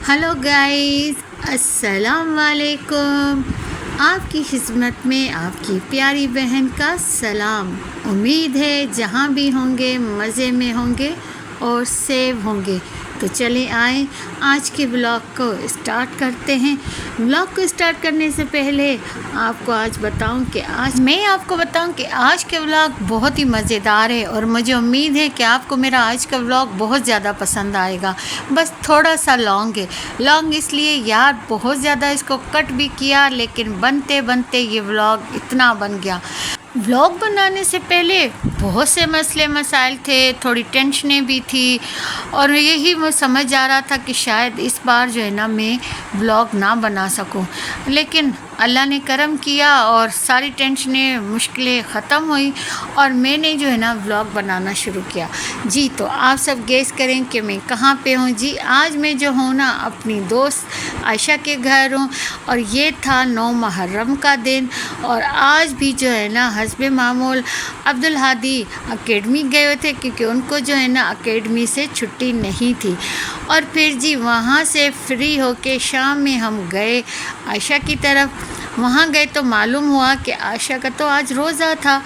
Hello guys, अस्सलाम वालेकुम। आपकी खिदमत में आपकी प्यारी बहन का सलाम। उम्मीद है जहाँ भी होंगे मज़े में होंगे और सेव होंगे। तो चले आए आज के ब्लॉग को स्टार्ट करते हैं। ब्लॉग को स्टार्ट करने से पहले आपको आज बताऊं कि आज के ब्लॉग बहुत ही मज़ेदार है और मुझे उम्मीद है कि आपको मेरा आज का ब्लॉग बहुत ज़्यादा पसंद आएगा। बस थोड़ा सा लॉन्ग है, लॉन्ग इसलिए यार बहुत ज़्यादा इसको कट भी किया, लेकिन बनते बनते ये ब्लॉग इतना बन गया। व्लॉग बनाने से पहले बहुत से मसले मसाइल थे, थोड़ी टेंशनें भी थी और यही मैं समझ आ रहा था कि शायद इस बार जो है ना मैं व्लॉग ना बना सकूं, लेकिन अल्लाह ने करम किया और सारी टेंशनें मुश्किलें ख़त्म हुई और मैंने जो है ना व्लॉग बनाना शुरू किया। जी तो आप सब गेस करें कि मैं कहाँ पे हूँ। जी आज मैं जो हूँ ना अपनी दोस्त आयशा के घर हूँ और ये था 9 मुहर्रम का दिन और आज भी जो है ना हस्बे मामूल अब्दुल हादी अकेडमी गए हुए थे क्योंकि उनको जो है ना अकेडमी से छुट्टी नहीं थी। और फिर जी वहाँ से फ्री होके शाम में हम गए आयशा की तरफ। वहाँ गए तो मालूम हुआ कि आयशा का तो आज रोज़ा था।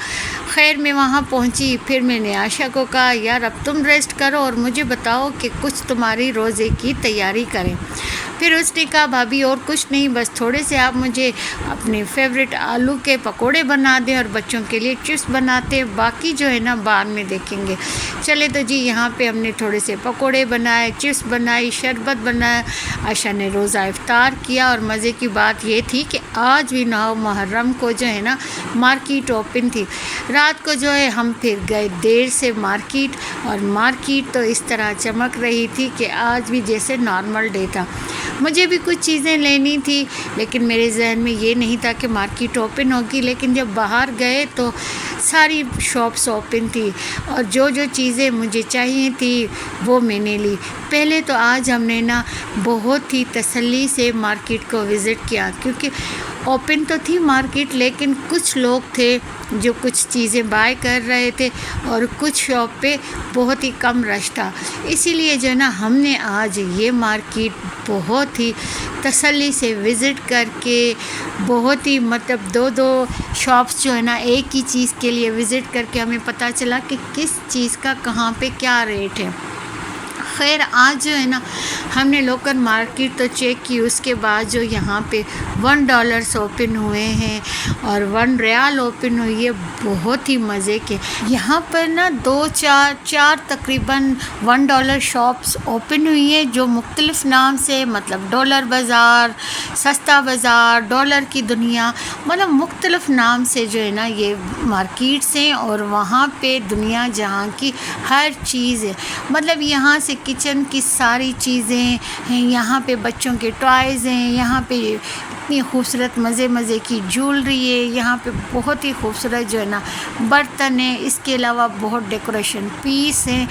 खैर मैं वहाँ पहुँची, फिर मैंने आयशा को कहा यार अब तुम रेस्ट करो और मुझे बताओ कि कुछ तुम्हारी रोज़े की तैयारी करें। फिर उसने कहा भाभी और कुछ नहीं, बस थोड़े से आप मुझे अपने फेवरेट आलू के पकोड़े बना दें और बच्चों के लिए चिप्स बनाते, बाकी जो है ना बाद में देखेंगे। चले तो जी यहाँ पे हमने थोड़े से पकोड़े बनाए, चिप्स बनाई, शरबत बनाया। आयशा ने रोज़ा इफ्तार किया और मज़े की बात ये थी कि आज भी 9 मुहर्रम को जो है ना मार्केट ओपन थी। रात को जो है हम फिर गए देर से मार्केट और मार्केट तो इस तरह चमक रही थी कि आज भी जैसे नॉर्मल डे था। मुझे भी कुछ चीज़ें लेनी थी लेकिन मेरे जहन में ये नहीं था कि मार्केट ओपन होगी, लेकिन जब बाहर गए तो सारी शॉप्स ओपन थी और जो जो चीज़ें मुझे चाहिए थी वो मैंने ली। पहले तो आज हमने ना बहुत ही तसल्ली से मार्केट को विज़िट किया क्योंकि ओपन तो थी मार्केट, लेकिन कुछ लोग थे जो कुछ चीज़ें बाय कर रहे थे और कुछ शॉप पे बहुत ही कम रश था। इसीलिए जो है ना हमने आज ये मार्केट बहुत ही तसल्ली से विज़िट करके बहुत ही मतलब दो शॉप्स जो है ना एक ही चीज़ के लिए विज़िट करके हमें पता चला कि किस चीज़ का कहाँ पे क्या रेट है। खैर आज जो है ना हमने लोकल मार्केट तो चेक की, उसके बाद जो यहाँ पे $1 ओपन हुए हैं और $1 ओपन हुई है। बहुत ही मज़े के यहाँ पर ना 2-4 तकरीबन $1 शॉप्स ओपन हुई है जो मुख्तलिफ़ नाम से, मतलब डॉलर बाज़ार, सस्ता बाज़ार, डॉलर की दुनिया, मतलब मुख्तलिफ़ नाम से जो है ना ये मार्केट्स हैं और वहाँ पे दुनिया जहाँ की हर चीज़ है। मतलब यहाँ से किचन की सारी चीज़ें हैं, यहाँ पे बच्चों के टॉयज़ हैं, यहाँ पे इतनी खूबसूरत मज़े की ज्वेलरी है, यहाँ पे बहुत ही खूबसूरत जो है ना बर्तन है, इसके अलावा बहुत डेकोरेशन पीस हैं।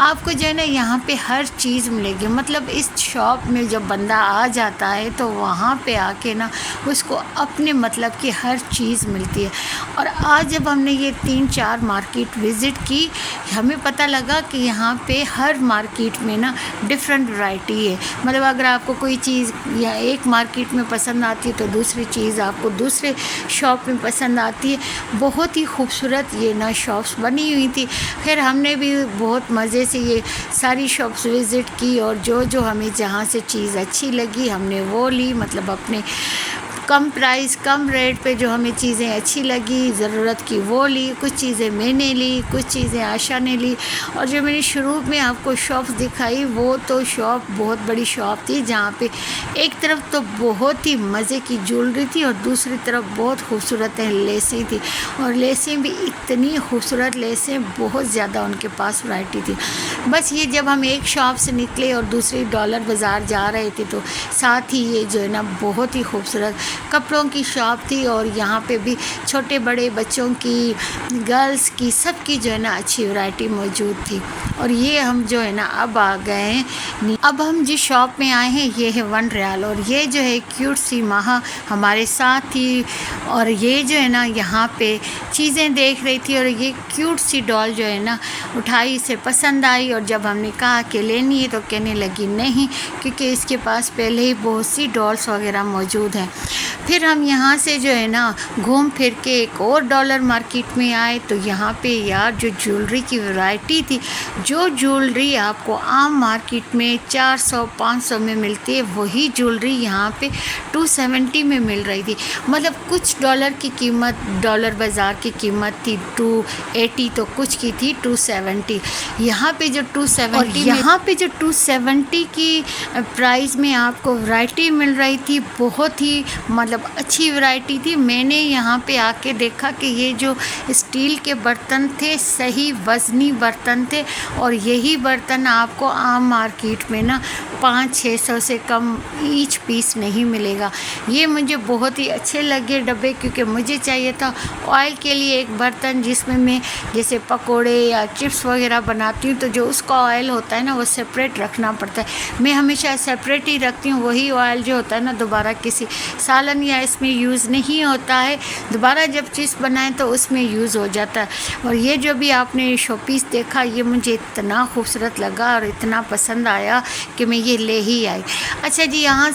आपको जो है ना यहाँ पे हर चीज़ मिलेगी। मतलब इस शॉप में जब बंदा आ जाता है तो वहाँ पे आके ना उसको अपने मतलब की हर चीज़ मिलती है। और आज जब हमने ये 3-4 मार्केट विज़िट की, हमें पता लगा कि यहाँ पे हर मार्केट में ना डिफरेंट वैरायटी है। मतलब अगर आपको कोई चीज़ या एक मार्केट में पसंद आती है तो दूसरी चीज़ आपको दूसरे शॉप में पसंद आती है। बहुत ही खूबसूरत ये ना शॉप्स बनी हुई थी। फिर हमने भी बहुत मज़े से ये सारी शॉप्स विज़िट की और जो जो हमें जहाँ से चीज़ अच्छी लगी हमने वो ली। मतलब अपने कम प्राइस कम रेट पे जो हमें चीज़ें अच्छी लगी, ज़रूरत की वो ली। कुछ चीज़ें मैंने ली, कुछ चीज़ें आयशा ने ली। और जो मैंने शुरू में आपको शॉप्स दिखाई वो तो शॉप बहुत बड़ी शॉप थी जहाँ पे एक तरफ तो बहुत ही मज़े की ज्वेलरी थी और दूसरी तरफ बहुत खूबसूरत लेसें थी। और लेसें भी इतनी खूबसूरत लेसें, बहुत ज़्यादा उनके पास वैरायटी थी। बस ये जब हम एक शॉप से निकले और दूसरी डॉलर बाज़ार जा रहे थे तो साथ ही ये जो है ना बहुत ही खूबसूरत कपड़ों की शॉप थी और यहाँ पे भी छोटे बड़े बच्चों की, गर्ल्स की, सब की जो है ना अच्छी वैरायटी मौजूद थी। और ये हम जो है ना अब आ गए हैं अब हम जिस शॉप में आए हैं ये है 1 रियाल, और ये जो है क्यूट सी माह हमारे साथ थी, और ये जो है ना यहाँ पे चीज़ें देख रही थी, और ये क्यूट सी डॉल जो है ना उठाई, इसे पसंद आई, और जब हमने कहा कि लेनी है तो कहने लगी नहीं, क्योंकि इसके पास पहले ही बहुत सी डॉल्स वगैरह मौजूद हैं। फिर हम यहाँ से जो है ना घूम फिर के एक और डॉलर मार्केट में आए, तो यहाँ पे यार जो ज्वेलरी की वैरायटी थी, जो ज्वेलरी आपको आम मार्केट में 400-500 में मिलती है, वही ज्वेलरी यहाँ पे 270 में मिल रही थी। मतलब कुछ डॉलर की कीमत, डॉलर बाज़ार की कीमत थी 280, तो कुछ की थी 270। यहाँ पे जो 270 की प्राइस में आपको वैरायटी मिल रही थी, बहुत ही मतलब अच्छी वैरायटी थी। मैंने यहाँ पे आके देखा कि ये जो स्टील के बर्तन थे, सही वज़नी बर्तन थे, और यही बर्तन आपको आम मार्केट में ना 500-600 से कम ईच पीस नहीं मिलेगा। ये मुझे बहुत ही अच्छे लगे डब्बे, क्योंकि मुझे चाहिए था ऑयल के लिए एक बर्तन जिसमें मैं जैसे पकोड़े या चिप्स वगैरह बनाती हूँ, तो जो उसका ऑयल होता है ना वो सेपरेट रखना पड़ता है। मैं हमेशा सेपरेट ही रखती हूँ, वही ऑयल जो होता है ना दोबारा किसी सालन या इसमें यूज़ नहीं होता है, दोबारा जब चीज़ बनाएं तो उसमें यूज़ हो जाता है। और ये जो भी आपने शोपीस देखा, ये मुझे इतना खूबसूरत लगा और इतना पसंद आया कि मैं ये ले ही आई। अच्छा जी, यहाँ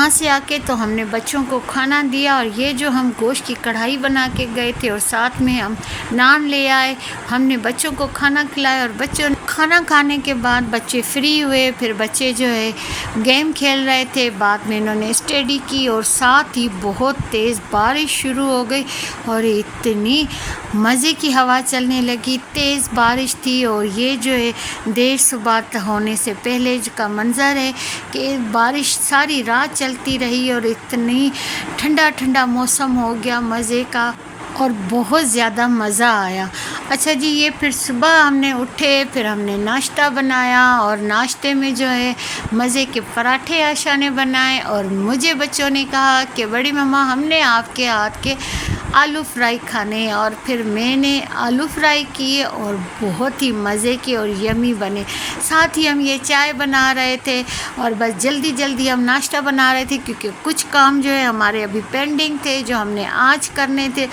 से आके तो हमने बच्चों को खाना दिया, और ये जो हम गोश्त की कढ़ाई बना के गए थे और साथ में हम नान ले आए, हमने बच्चों को खाना खिलाया, और बच्चों खाना खाने के बाद बच्चे फ्री हुए। फिर बच्चे जो है गेम खेल रहे थे, बाद में इन्होंने स्टडी की, और साथ ही बहुत तेज़ बारिश शुरू हो गई, और इतनी मज़े की हवा चलने लगी, तेज़ बारिश थी। और ये जो है देर सुबह होने से पहले का मंज़र है कि बारिश सारी रात चलती रही, और इतनी ठंडा ठंडा मौसम हो गया मज़े का, और बहुत ज़्यादा मज़ा आया। अच्छा जी, ये फिर सुबह हमने उठे, फिर हमने नाश्ता बनाया, और नाश्ते में जो है मज़े के पराठे आशा ने बनाए, और मुझे बच्चों ने कहा कि बड़ी मम्मा हमने आपके हाथ के आलू फ्राई खाने, और फिर मैंने आलू फ्राई किए और बहुत ही मज़े के और यमी बने। साथ ही हम ये चाय बना रहे थे, और बस जल्दी जल्दी हम नाश्ता बना रहे थे, क्योंकि कुछ काम जो है हमारे अभी पेंडिंग थे जो हमने आज करने थे।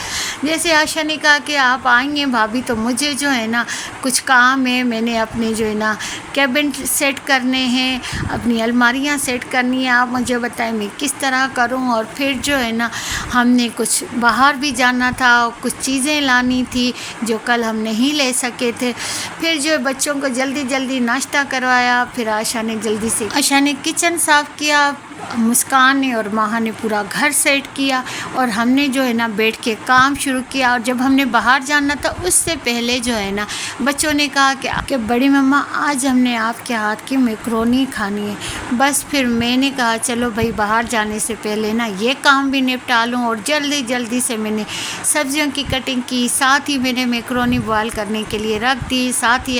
जैसे आशा ने कहा कि आप आएंगे भाभी, तो मुझे जो है ना कुछ काम है, मैंने अपने जो है ना कैबिन सेट करने हैं, अपनी अलमारियाँ सेट करनी है, आप मुझे बताएं मैं किस तरह करूं। और फिर जो है ना हमने कुछ बाहर भी जाना था, कुछ चीज़ें लानी थी जो कल हम नहीं ले सके थे। फिर जो बच्चों को जल्दी जल्दी नाश्ता करवाया, फिर आशा ने किचन साफ़ किया, मुस्कान ने और माहा ने पूरा घर सेट किया, और हमने जो है ना बैठ के काम शुरू किया। और जब हमने बाहर जाना था उससे पहले जो है ना बच्चों ने कहा कि बड़ी मम्मा आज हमने आपके हाथ की मैक्रोनी खानी है। बस फिर मैंने कहा चलो भाई बाहर जाने से पहले ना ये काम भी निपटा लूँ, और जल्दी जल्दी से मैंने सब्जियों की कटिंग की, साथ ही मैंने मैक्रोनी बॉयल करने के लिए रख दी। साथ ही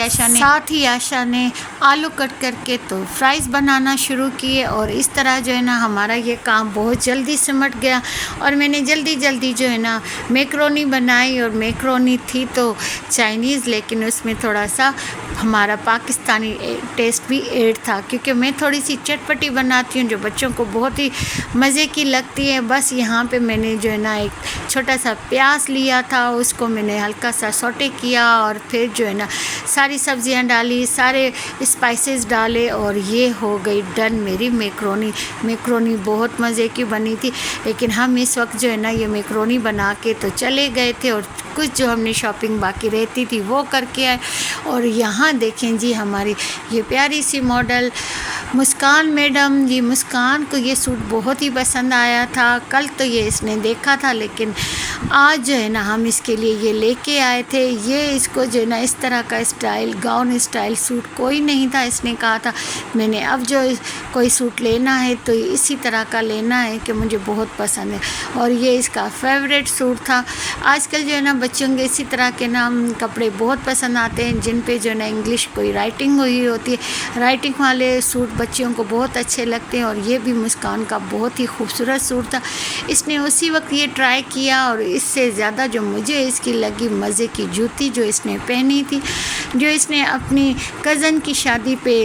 आशा ने आलू कट करके तो फ्राइज़ बनाना शुरू किए, और इस तरह जो है ना हमारा ये काम बहुत जल्दी सिमट गया। और मैंने जल्दी जल्दी जो है ना मैक्रोनी बनाई, और मैक्रोनी थी तो चाइनीज़, लेकिन उसमें थोड़ा सा हमारा पाकिस्तानी टेस्ट भी ऐड था, क्योंकि मैं थोड़ी सी चटपटी बनाती हूँ जो बच्चों को बहुत ही मज़े की लगती है। बस यहाँ पे मैंने जो है ना एक छोटा सा प्याज लिया था, उसको मैंने हल्का सा सौटे किया, और फिर जो है ना सारी सब्जियाँ डाली, सारे स्पाइसेस डाले, और ये हो गई डन मेरी मैक्रोनी बहुत मज़े की बनी थी। लेकिन हम इस वक्त जो है ना ये मैक्रोनी बना के तो चले गए थे, और कुछ जो हमने शॉपिंग बाकी रहती थी वो करके आए। और यहाँ देखें जी हमारी ये प्यारी सी मॉडल मुस्कान मैडम, ये मुस्कान को ये सूट बहुत ही पसंद आया था। कल तो ये इसने देखा था, लेकिन आज जो है ना हम इसके लिए ये लेके आए थे। ये इसको जो है ना इस तरह का स्टाइल, गाउन स्टाइल सूट कोई नहीं था, इसने कहा था मैंने अब जो कोई सूट लेना है तो इसी तरह का लेना है कि मुझे बहुत पसंद है, और ये इसका फेवरेट सूट था। आजकल जो है ना बच्चों के इसी तरह के ना कपड़े बहुत पसंद आते हैं जिन पे जो है ना इंग्लिश कोई राइटिंग हुई होती है। राइटिंग वाले सूट बच्चियों को बहुत अच्छे लगते हैं, और ये भी मुस्कान का बहुत ही खूबसूरत सूट था। इसने उसी वक्त ये ट्राई किया और इससे ज़्यादा जो मुझे इसकी लगी मज़े की जूती जो इसने पहनी थी, जो इसने अपनी कज़न की शादी पे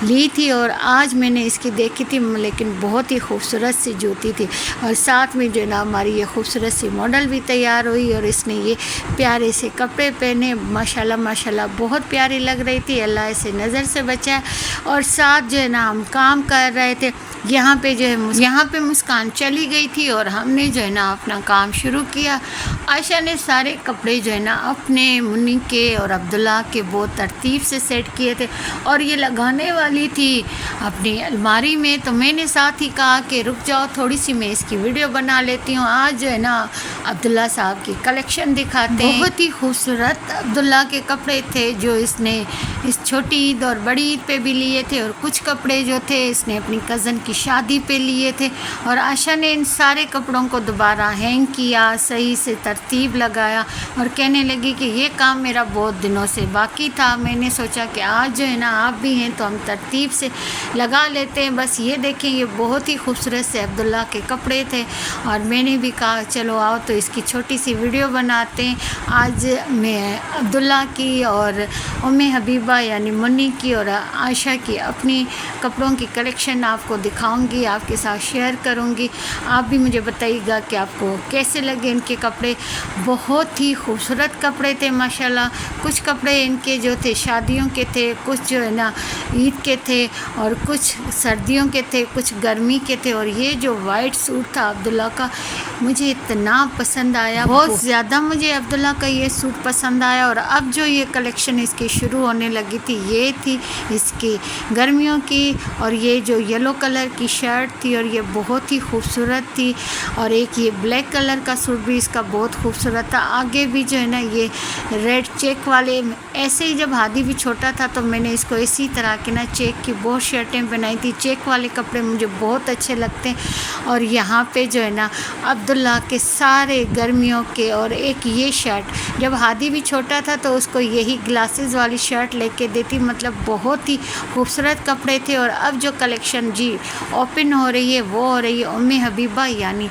ली थी, और आज मैंने इसकी देखी थी, लेकिन बहुत ही खूबसूरत सी जूती थी। और साथ में जो है ना हमारी ये खूबसूरत सी मॉडल भी तैयार हुई और इसने ये प्यारे से कपड़े पहने, माशाल्लाह माशाल्लाह बहुत प्यारी लग रही थी। अल्लाह इसे नज़र से बचाए। और साथ जो है ना हम काम कर रहे थे, यहाँ पे जो है यहाँ पे मुस्कान चली गई थी और हमने जो है ना अपना काम शुरू किया। आयशा ने सारे कपड़े जो है ना अपने, मुन्नी के और अब्दुल्ला के बहुत तरतीब से सेट किए थे और ये लगाने वाली थी अपनी अलमारी में। तो मैंने साथ ही कहा कि रुक जाओ, थोड़ी सी मैं इसकी वीडियो बना लेती हूँ। आज जो है ना अब्दुल्ला साहब की कलेक्शन दिखाते हैं। बहुत ही खूबसूरत अब्दुल्ला के कपड़े थे जो इसने इस छोटी ईद और बड़ी ईद पे भी लिए थे, और कुछ कपड़े जो थे इसने अपनी कज़न की शादी पे लिए थे। और आशा ने इन सारे कपड़ों को दोबारा हैंग किया, सही से तरतीब लगाया और कहने लगी कि ये काम मेरा बहुत दिनों से बाकी था। मैंने सोचा कि आज जो है ना आप भी हैं तो हम तरतीब से लगा लेते हैं। बस ये देखें, ये बहुत ही खूबसूरत से अब्दुल्ला के कपड़े थे और मैंने भी कहा चलो आओ तो इसकी छोटी सी वीडियो बनाते हैं। आज मैं अब्दुल्ला की और उम्मे हबीबा यानी मुन्नी की और आयशा की अपनी कपड़ों की कलेक्शन आपको दिखाऊंगी, आपके साथ शेयर करूंगी। आप भी मुझे बताइएगा कि आपको कैसे लगे इनके कपड़े। बहुत ही खूबसूरत कपड़े थे माशाल्लाह। कुछ कपड़े इनके जो थे शादियों के थे, कुछ जो है ना ईद के थे और कुछ सर्दियों के थे, कुछ गर्मी के थे। और ये जो वाइट सूट था अब्दुल्ला का, मुझे इतना पसंद आया, बहुत ज़्यादा मुझे अब्दुल्ला का ये सूट पसंद आया। और अब जो ये कलेक्शन इसकी शुरू होने लगी थी, ये थी इसकी गर्मियों की, और ये जो येलो कलर की शर्ट थी और ये बहुत ही खूबसूरत थी। और एक ये ब्लैक कलर का सूट भी इसका बहुत खूबसूरत था। आगे भी जो है ना ये रेड चेक वाले, ऐसे ही जब हादी भी छोटा था तो मैंने इसको इसी तरह के ना चेक की बहुत शर्टें बनाई थी। चेक वाले कपड़े मुझे बहुत अच्छे लगते हैं। और यहाँ पे जो है ना अब्दुल्ला के सारे गर्मियों के, और एक ये शर्ट जब हादी भी छोटा था तो उसको यही ग्लासेस वाली शर्ट लेके देती, मतलब बहुत ही खूबसूरत कपड़े थे। और अब जो कलेक्शन जी ओपन हो रही है वो हो रही है उम्मे हबीबा यानी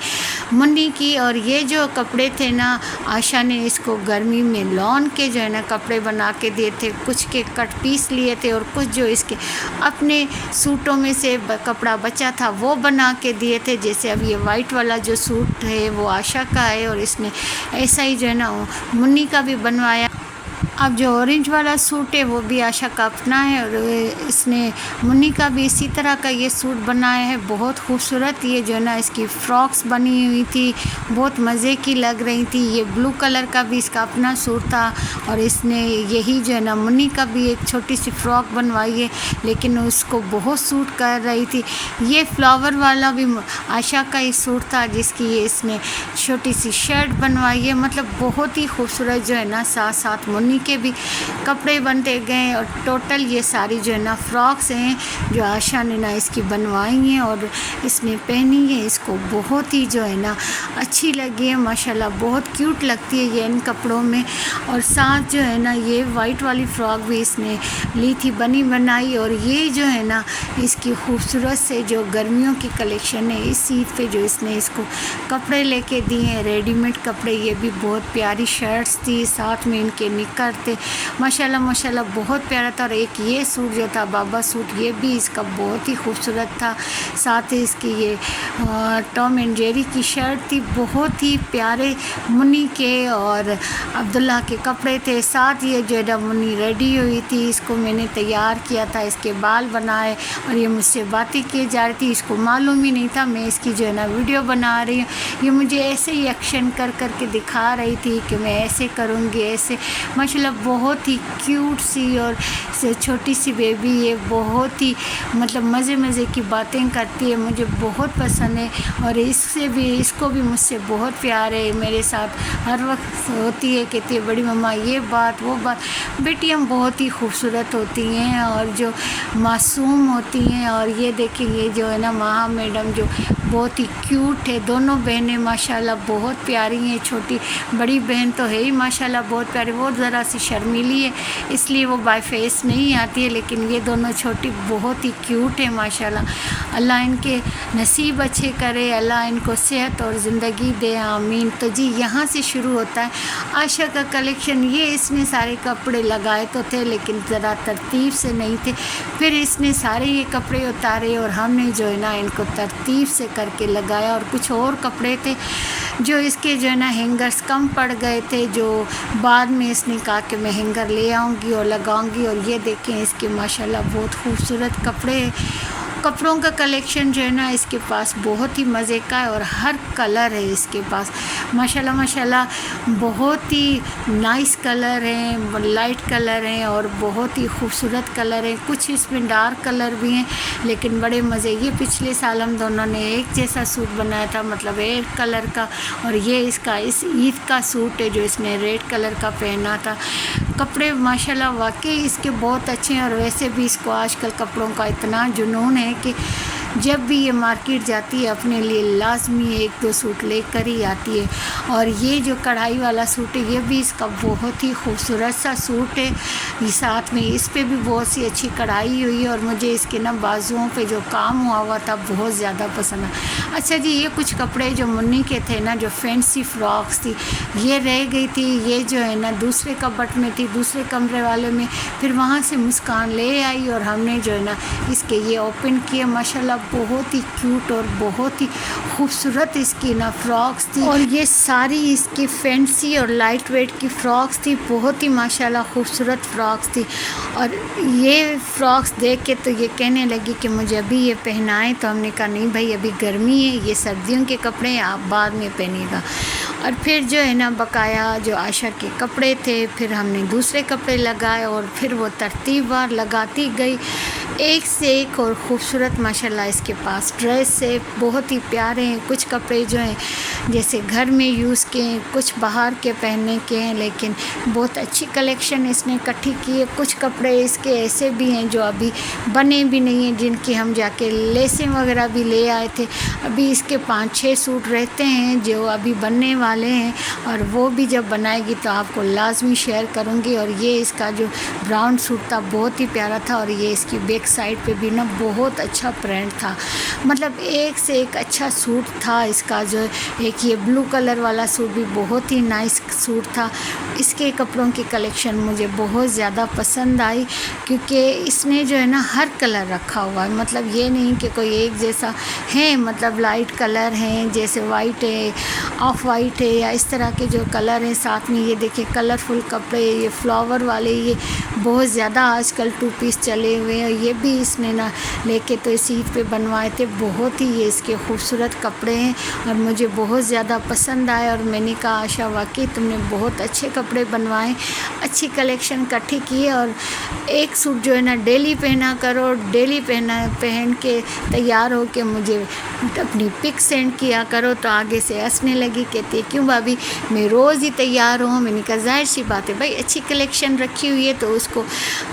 मुन्नी की। और ये जो कपड़े थे ना आशा ने इसको गर्मी में लॉन के जो है ना कपड़े बना के दिए थे, कुछ के कट पीस लिए थे और कुछ जो इसके अपने सूटों में से कपड़ा बचा था वो बना के दिए थे। जैसे अब ये वाइट वाला जो सूट है वो आशा का है और इसने ऐसा ही जो है ना मुन्नी का भी बनवाया। अब जो ऑरेंज वाला सूट है वो भी आशा का अपना है और इसने मुन्नी का भी इसी तरह का ये सूट बनाया है। बहुत खूबसूरत ये जो है ना इसकी फ्रॉक्स बनी हुई थी, बहुत मज़े की लग रही थी। ये ब्लू कलर का भी इसका अपना सूट था और इसने यही जो है ना मुन्नी का भी एक छोटी सी फ्रॉक बनवाई है, लेकिन उसको बहुत सूट कर रही थी। ये फ्लावर वाला भी आशा का ही सूट था जिसकी ये इसने छोटी सी शर्ट बनवाई है। मतलब बहुत ही खूबसूरत जो है ना साथ साथ मुन्नी के भी कपड़े बनते गए। और टोटल ये सारी जो है ना फ्रॉक्स हैं जो आशा ने ना इसकी बनवाई हैं और इसने पहनी है। इसको बहुत ही जो है ना अच्छी लगी है माशाल्लाह, बहुत क्यूट लगती है ये इन कपड़ों में। और साथ जो है ना ये वाइट वाली फ़्रॉक भी इसने ली थी बनी बनाई। और ये जो है ना इसकी खूबसूरत से जो गर्मियों की कलेक्शन है, इस ईद पे जो इसने इसको कपड़े लेके दिए हैं रेडीमेड कपड़े। ये भी बहुत प्यारी शर्ट्स थी, साथ में इनके निकर थे माशाल्लाह माशाल्लाह, बहुत प्यारा था। और एक ये सूट जो था बाबा सूट, ये भी इसका बहुत ही खूबसूरत था। साथ ही इसकी ये टॉम एंड जेरी की शर्ट थी, बहुत ही प्यारे मुन्नी के और अब्दुल्ला के कपड़े थे। साथ ये जो है मुन्नी रेडी हुई थी, इसको मैंने तैयार किया था, इसके बाल बनाए और ये मुझसे बातें की जा रही थी। इसको मालूम ही नहीं था मैं इसकी जो है ना वीडियो बना रही हूँ। ये मुझे ऐसे ही एक्शन कर करके दिखा रही थी कि मैं ऐसे करूँगी ऐसे। माशाल्लाह बहुत ही क्यूट सी और छोटी सी बेबी, ये बहुत ही मतलब मज़े मज़े की बातें करती है, मुझे बहुत पसंद है। और इससे भी इसको भी मुझसे बहुत प्यार है, मेरे साथ हर वक्त होती है, कहती है बड़ी मम्मा ये बात वो बात। बेटियाँ बहुत ही खूबसूरत होती हैं और जो मासूम होती हैं। और ये देखिए ये जो है ना महा मैडम जो बहुत ही क्यूट है, दोनों बहनें माशाल्लाह बहुत प्यारी हैं। छोटी बड़ी बहन तो है ही माशाल्लाह बहुत प्यारी, वो ज़रा सी सी शर्मीली है, इसलिए वो बाय फेस नहीं आती है। लेकिन ये दोनों छोटी बहुत ही क्यूट है माशाल्लाह। अल्लाह इनके नसीब अच्छे करे, अल्लाह इनको सेहत और ज़िंदगी दे, आमीन। तो जी यहाँ से शुरू होता है आशा का कलेक्शन। ये इसने सारे कपड़े लगाए तो थे लेकिन ज़रा तरतीब से नहीं थे, फिर इसने सारे ये कपड़े उतारे और हमने जो है ना इनको तरतीब से करके लगाया। और कुछ और कपड़े थे जो इसके जो है ना हैंगर्स कम पड़ गए थे, जो बाद में इसने कहा कि मैं हैंगर ले आऊँगी और लगाऊँगी। और ये देखें इसके माशाल्लाह बहुत खूबसूरत कपड़े, कपड़ों का कलेक्शन जो है ना इसके पास बहुत ही मज़े का है और हर कलर है इसके पास माशाल्लाह माशाल्लाह। बहुत ही नाइस कलर हैं, लाइट कलर हैं और बहुत ही खूबसूरत कलर हैं। कुछ इसमें डार्क कलर भी हैं लेकिन बड़े मज़े। ये पिछले साल हम दोनों ने एक जैसा सूट बनाया था, मतलब एक कलर का, और ये इसका इस ईद का सूट है जो इसने रेड कलर का पहना था। कपड़े माशाल्लाह वाकई इसके बहुत अच्छे हैं। और वैसे भी इसको आजकल कपड़ों का इतना जुनून है कि जब भी ये मार्केट जाती है अपने लिए लाजमी एक दो सूट लेकर ही आती है। और ये जो कढ़ाई वाला सूट है ये भी इसका बहुत ही खूबसूरत सा सूट है। ये साथ में इस पे भी बहुत सी अच्छी कढ़ाई हुई है और मुझे इसके ना बाजुओं पे जो काम हुआ था बहुत ज़्यादा पसंद है। अच्छा जी, ये कुछ कपड़े जो मुन्नी के थे ना, जो फैंसी फ्रॉक्स थी, ये रह गई थी। ये जो है ना दूसरे कबट में थी, दूसरे कमरे वाले में, फिर वहाँ से मुस्कान ले आई और हमने जो है ना इसके ये ओपन किए। माशाल्लाह बहुत ही क्यूट और बहुत ही खूबसूरत इसकी ना फ्रॉक्स थी। और ये सारी इसकी फैंसी और लाइट वेट की फ़्रॉक्स थी, बहुत ही माशाल्लाह खूबसूरत फ़्रॉक्स थी। और ये फ़्रॉक्स देख के तो ये कहने लगी कि मुझे अभी ये पहनाएं, तो हमने कहा नहीं भाई अभी गर्मी है, ये सर्दियों के कपड़े हैं, आप बाद में पहनिएगा। और फिर जो है ना बकाया जो आशा के कपड़े थे, फिर हमने दूसरे कपड़े लगाए और फिर वो तरतीबवार लगाती गई, एक से एक और ख़ूबसूरत माशाल्लाह इसके पास ड्रेस है, बहुत ही प्यारे हैं। कुछ कपड़े जो हैं जैसे घर में यूज़ के हैं, कुछ बाहर के पहनने के हैं, लेकिन बहुत अच्छी कलेक्शन इसने इकट्ठी की है। कुछ कपड़े इसके ऐसे भी हैं जो अभी बने भी नहीं हैं, जिनकी हम जाके लेसें वगैरह भी ले आए थे। अभी इसके 5-6 सूट रहते हैं जो अभी बनने वाले हैं और वो भी जब बनाएगी तो आपको लाजमी शेयर करूँगी। और ये इसका जो ब्राउन सूट था बहुत ही प्यारा था और ये इसकी बैक साइड पे भी ना बहुत अच्छा प्रिंट था, मतलब एक से एक अच्छा सूट था इसका। जो एक ये ब्लू कलर वाला सूट भी बहुत ही नाइस सूट था। इसके कपड़ों की कलेक्शन मुझे बहुत ज़्यादा पसंद आई क्योंकि इसने जो है ना हर कलर रखा हुआ है, मतलब ये नहीं कि कोई एक जैसा है, मतलब लाइट कलर हैं जैसे वाइट है, ऑफ वाइट है, या इस तरह के जो कलर हैं। साथ में ये देखिए कलरफुल कपड़े, ये फ्लावर वाले, ये बहुत ज़्यादा आजकल 2 पीस चले हुए हैं। ये भी इसने ना लेके तो इस ईद पे बनवाए थे। बहुत ही ये इसके खूबसूरत कपड़े हैं और मुझे बहुत ज़्यादा पसंद आए। और मैंने कहा आशा वाकई तुमने बहुत अच्छे कपड़े बनवाए, अच्छी कलेक्शन इकट्ठी की है। और एक सूट जो है ना डेली पहना करो, डेली पहन के तैयार हो के मुझे अपनी पिक सेंड किया करो। तो आगे से हंसने लगी, कहती है क्यों भाभी मैं रोज़ ही तैयार हूँ। मैंने कहा जाहिर सी बात है भाई, अच्छी कलेक्शन रखी हुई है तो उसको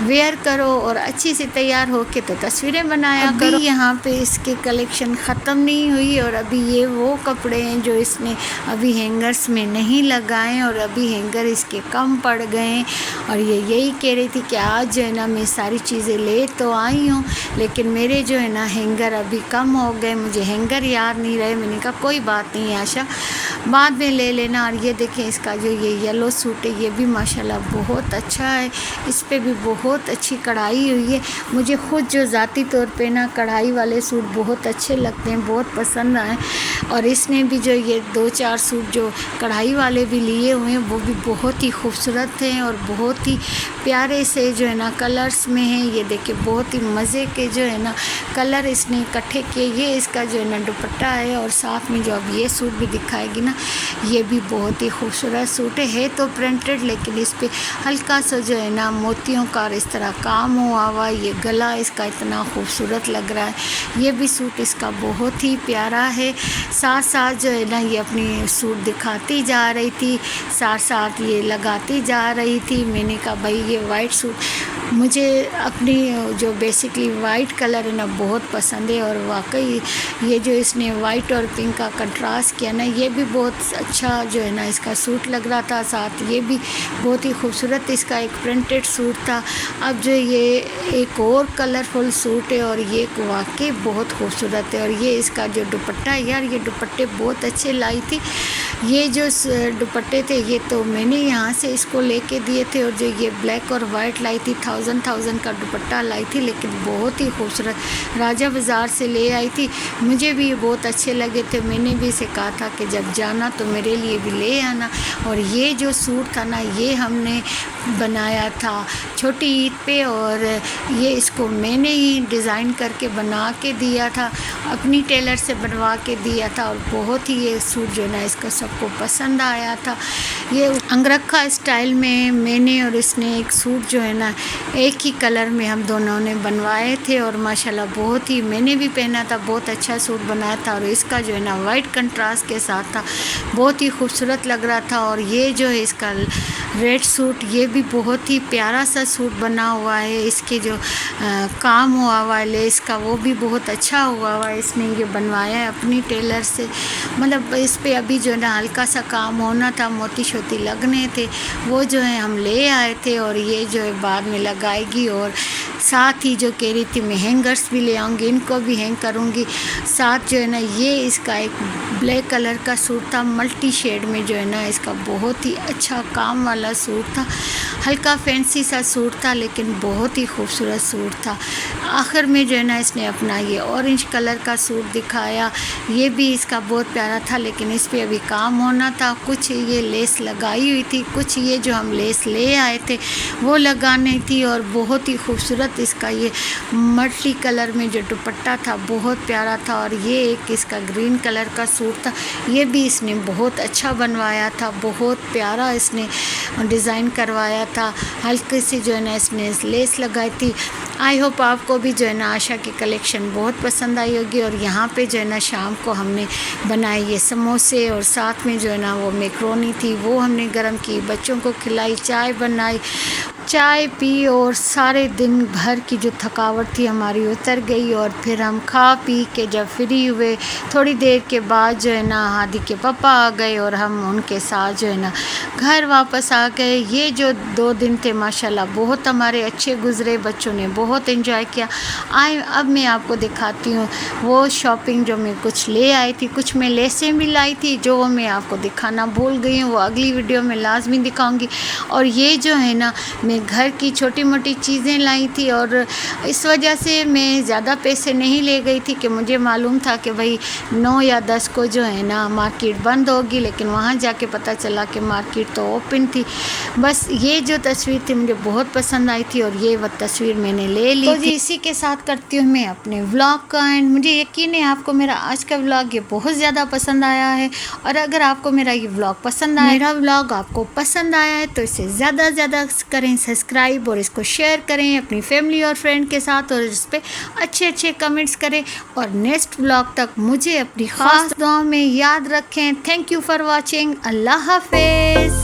वेयर करो और अच्छी से तैयार हो के तो तस्वीरें बनाया करो। यहाँ पे इसके कलेक्शन ख़त्म नहीं हुई और अभी ये वो कपड़े हैं जो इसने अभी हैंगर्स में नहीं लगाए और अभी हैंगर इसके कम पड़ गए हैं। और ये यही कह रही थी कि आज जो है ना मैं सारी चीज़ें ले तो आई हूँ लेकिन मेरे जो है ना हैंगर अभी कम हो गए, मुझे हैंगर याद नहीं रहे। मैंने कहा कोई बात नहीं आशा, बाद में ले लेना। और ये देखें इसका जो ये येलो सूट है ये भी माशाल्लाह बहुत अच्छा है, इस पे भी बहुत अच्छी कढ़ाई हुई है। मुझे ख़ुद जो ज़ाती तौर पे ना कढ़ाई वाले सूट बहुत अच्छे लगते हैं, बहुत पसंद आए। और इसने भी जो ये 2-4 सूट जो कढ़ाई वाले भी लिए हुए हैं वो भी बहुत ही खूबसूरत हैं और बहुत ही प्यारे से जो है ना कलर्स में हैं। ये देखिए बहुत ही मज़े के जो है ना कलर इसने इकट्ठे किए। ये इसका जो है ना दुपट्टा है और साथ में जो अब ये सूट भी दिखाएगी ना ये भी बहुत ही खूबसूरत सूट है तो प्रिंटेड, लेकिन इस पर हल्का सा जो है ना मोतियों का और इस तरह काम हुआ हुआ। ये गला इसका इतना खूबसूरत लग रहा है। ये भी सूट इसका बहुत ही प्यारा है। साथ साथ जो है ना ये अपनी सूट दिखाती जा रही थी, साथ साथ ये लगाती जा रही थी। मैंने कहा भाई ये वाइट सूट मुझे अपनी जो बेसिकली वाइट कलर है ना बहुत पसंद है, और वाकई ये जो इसने वाइट और पिंक का कंट्रास्ट किया ना, ये भी बहुत अच्छा जो है ना इसका सूट लग रहा था। साथ ये भी बहुत ही खूबसूरत इसका एक प्रिंटेड सूट था। अब जो ये एक और कलरफुल सूट है और ये वाकई बहुत खूबसूरत है। और ये इसका जो दुपट्टा है यार, ये दुपट्टे बहुत अच्छे लाई थी। ये जो दुपट्टे थे ये तो मैंने यहाँ से इसको लेके दिए थे, और जो ये ब्लैक और वाइट लाई थी 1000 का दुपट्टा लाई थी, लेकिन बहुत ही खूबसूरत राजा बाज़ार से ले आई थी। मुझे भी ये बहुत अच्छे लगे थे। मैंने भी इसे कहा था कि जब जाना तो मेरे लिए भी ले आना। और ये जो सूट था ना, ये हमने बनाया था छोटी ईद पे, और ये इसको मैंने ही डिज़ाइन करके बना के दिया था, अपनी टेलर से बनवा के दिया था। और बहुत ही ये सूट जो है ना इसका सबको पसंद आया था। ये अंगरखा स्टाइल में मैंने और इसने एक सूट जो है ना एक ही कलर में हम दोनों ने बनवाए थे, और माशाल्लाह बहुत ही मैंने भी पहना था, बहुत अच्छा सूट बनाया था। और इसका जो है ना वाइट कंट्रास्ट के साथ था, बहुत ही खूबसूरत लग रहा था। और ये जो है इसका रेड सूट, ये भी बहुत ही प्यारा सा सूट बना हुआ है। इसके जो काम हुआ है लेस का, वो भी बहुत अच्छा हुआ है। इसने ये बनवाया है अपनी टेलर से। मतलब इस पे अभी जो है ना हल्का सा काम होना था, मोती शोती लगने थे, वो जो है हम ले आए थे। और ये जो है बाद में लगाएगी। और साथ ही जो कह रही थी मैं हैंगर्स भी ले आऊँगी, इनको भी हैंग करूँगी। साथ जो है ना ये इसका एक ब्लैक कलर का सूट था, मल्टी शेड में जो है ना इसका बहुत ही अच्छा काम वाला सूट था। हल्का फैंसी सा सूट था, लेकिन बहुत ही खूबसूरत सूट था। आखिर में जो है ना इसने अपना ये ऑरेंज कलर का सूट दिखाया, ये भी इसका बहुत प्यारा था, लेकिन इस पे अभी काम होना था। कुछ ये लेस लगाई हुई थी, कुछ ये जो हम लेस ले आए थे वो लगानी थी। और बहुत ही खूबसूरत इसका ये मल्टी कलर में जो दुपट्टा था बहुत प्यारा था। और ये एक इसका ग्रीन कलर का सूट था, ये भी इसने बहुत अच्छा बनवाया था, बहुत प्यारा इसने डिज़ाइन करवाया था। हल्के से जो है ना इसने लेस लगाई थी। आई होप आपको भी जो है ना आशा की कलेक्शन बहुत पसंद आई होगी। और यहाँ पे जो है ना शाम को हमने बनाए ये समोसे, और साथ में जो है ना वो मैक्रोनी थी, वो हमने गर्म की, बच्चों को खिलाई, चाय बनाई, चाय पी, और सारे दिन भर की जो थकावट थी हमारी उतर गई। और फिर हम खा पी के जब फ्री हुए, थोड़ी देर के बाद जो है ना हादी के पापा आ गए, और हम उनके साथ जो है ना घर वापस आ गए। ये जो 2 दिन थे माशाल्लाह बहुत हमारे अच्छे गुज़रे, बच्चों ने बहुत एंजॉय किया। अब मैं आपको दिखाती हूँ वो शॉपिंग जो मैं कुछ ले आई थी। कुछ मैं लेसें भी लाई थी जो वो मैं आपको दिखाना भूल गई हूँ, वो अगली वीडियो में लाजमी दिखाऊंगी। और ये जो है ना मैं घर की छोटी मोटी चीज़ें लाई थी, और इस वजह से मैं ज़्यादा पैसे नहीं ले गई थी कि मुझे मालूम था कि भाई 9 या 10 को जो है ना मार्केट बंद होगी, लेकिन वहाँ जाके पता चला कि मार्केट तो ओपन थी। बस ये जो तस्वीर थी मुझे बहुत पसंद आई थी, और ये वो तस्वीर मैंने ले ली। तो जी इसी के साथ करती हूँ मैं अपने व्लॉग का एंड। मुझे यकीन है आपको मेरा आज का व्लॉग ये बहुत ज़्यादा पसंद आया है। और अगर आपको मेरा ये व्लॉग पसंद आया, मेरा व्लॉग आपको पसंद आया है, तो इसे ज़्यादा से ज़्यादा करें सब्सक्राइब, और इसको शेयर करें अपनी फैमिली और फ्रेंड के साथ, और इस पर अच्छे अच्छे कमेंट्स करें। और नेक्स्ट व्लॉग तक मुझे अपनी ख़ास दुआओं में याद रखें। Thank you for watching. अल्लाह हाफिज़।